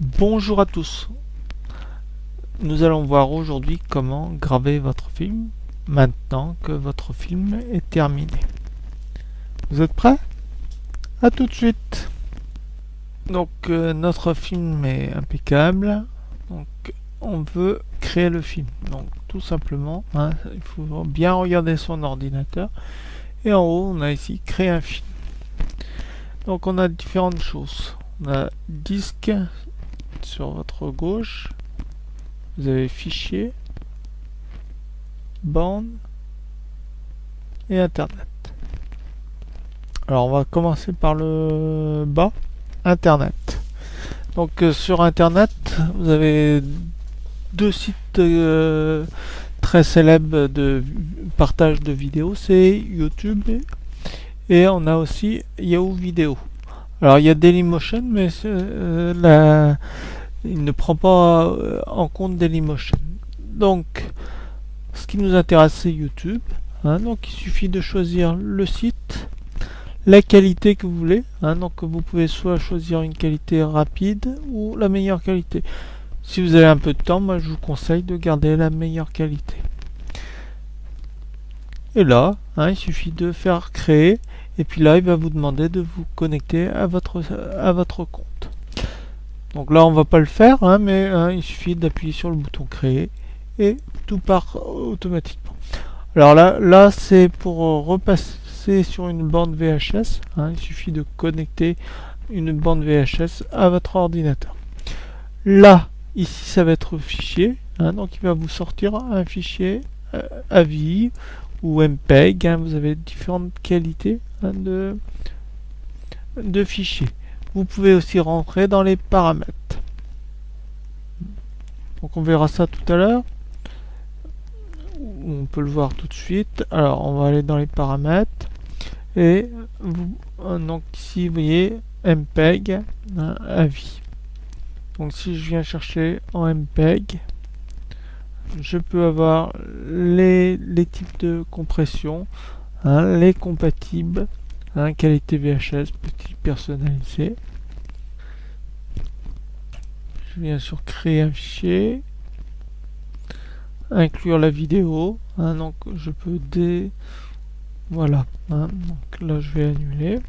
Bonjour à tous. Nous allons voir aujourd'hui comment graver votre film maintenant que votre film est terminé. Vous êtes prêts? À tout de suite. Donc notre film est impeccable. Donc on veut créer le film. Donc tout simplement, il faut bien regarder son ordinateur. Et en haut, on a ici créer un film. Donc on a différentes choses. On a disque sur votre gauche. Vous avez fichier, bande et internet. Alors on va commencer par le bas, internet. Donc sur internet, vous avez deux sites très célèbres de partage de vidéos, c'est YouTube et on a aussi Yahoo Vidéo. Alors il y a Dailymotion, mais il ne prend pas en compte Dailymotion. Donc ce qui nous intéresse, c'est YouTube. Donc il suffit de choisir le site, la qualité que vous voulez. Donc vous pouvez soit choisir une qualité rapide ou la meilleure qualité. Si vous avez un peu de temps, moi je vous conseille de garder la meilleure qualité. Et là, il suffit de faire créer. Et puis là, il va vous demander de vous connecter à votre compte. Donc là, on va pas le faire, mais il suffit d'appuyer sur le bouton créer et tout part automatiquement. Alors là c'est pour repasser sur une bande VHS. Il suffit de connecter une bande VHS à votre ordinateur. Là, ici, ça va être fichier. Donc il va vous sortir un fichier AVI ou MPEG. Vous avez différentes qualités de fichiers. Vous pouvez aussi rentrer dans les paramètres. Donc on verra ça tout à l'heure. On peut le voir tout de suite. Alors on va aller dans les paramètres et donc ici vous voyez MPEG AVI. Donc si je viens chercher en MPEG, je peux avoir les types de compression, les compatibles, qualité VHS, petit personnalisé. Je viens sur créer un fichier, inclure la vidéo, donc je peux voilà, donc là je vais annuler.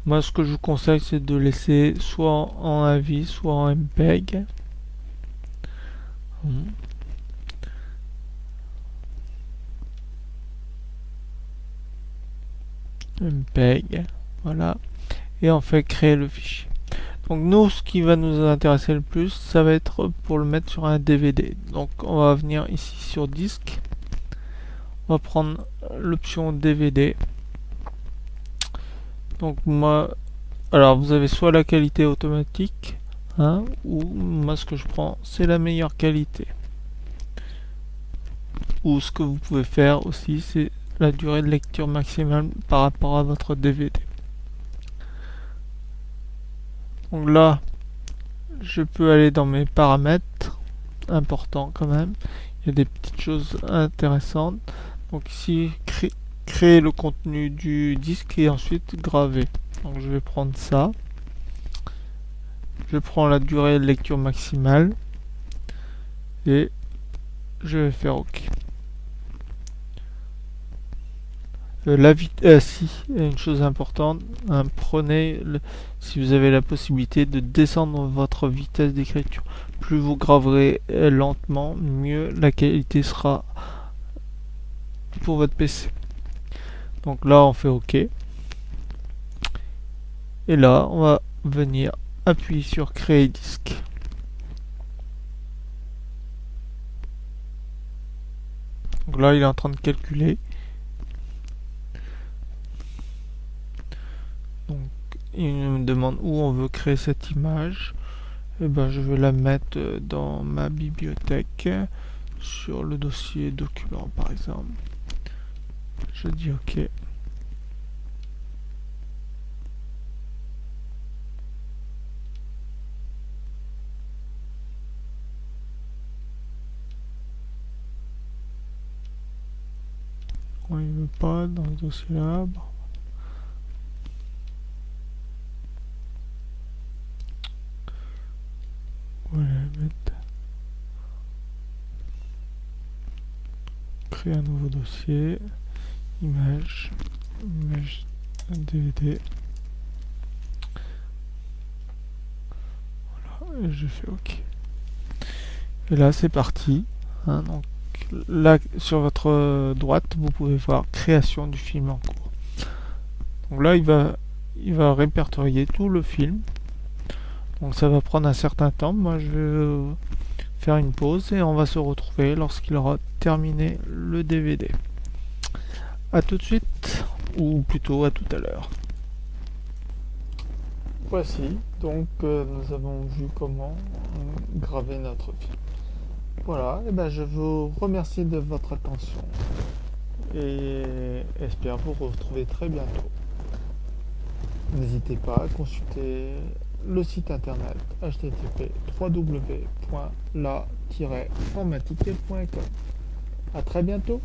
Moi ce que je vous conseille, c'est de laisser soit en AVI soit en MPEG. MPEG, voilà, et on fait créer le fichier. Donc nous, ce qui va nous intéresser le plus, ça va être pour le mettre sur un DVD. Donc on va venir ici sur disque, on va prendre l'option DVD. Donc moi, alors vous avez soit la qualité automatique, ou moi ce que je prends, c'est la meilleure qualité. Ou ce que vous pouvez faire aussi, c'est la durée de lecture maximale par rapport à votre DVD. Donc là, je peux aller dans mes paramètres, importants quand même. Il y a des petites choses intéressantes. Donc ici, créer le contenu du disque et ensuite graver. Donc je vais prendre ça. Je prends la durée de lecture maximale et je vais faire OK. Si, une chose importante, si vous avez la possibilité de descendre votre vitesse d'écriture. Plus vous graverez lentement, mieux la qualité sera pour votre PC. Donc là, on fait OK. Et là, on va venir appuyer sur créer disque. Donc là, il est en train de calculer. Donc, il me demande où on veut créer cette image. Et ben, je vais la mettre dans ma bibliothèque sur le dossier document, par exemple. Je dis OK. Il ne veut pas dans le dossier là. Bon. mettre. Créer un nouveau dossier. Image DVD. Voilà, et je fais OK. Et là c'est parti. Hein, donc là sur votre droite vous pouvez voir création du film en cours. Donc là il va répertorier tout le film. Donc ça va prendre un certain temps. Moi je vais faire une pause et on va se retrouver lorsqu'il aura terminé le DVD. A tout de suite, ou plutôt à tout à l'heure. Voici, donc nous avons vu comment graver notre film. Voilà, et ben je vous remercie de votre attention et espère vous retrouver très bientôt. N'hésitez pas à consulter le site internet http://www.la-formatique.com. A très bientôt.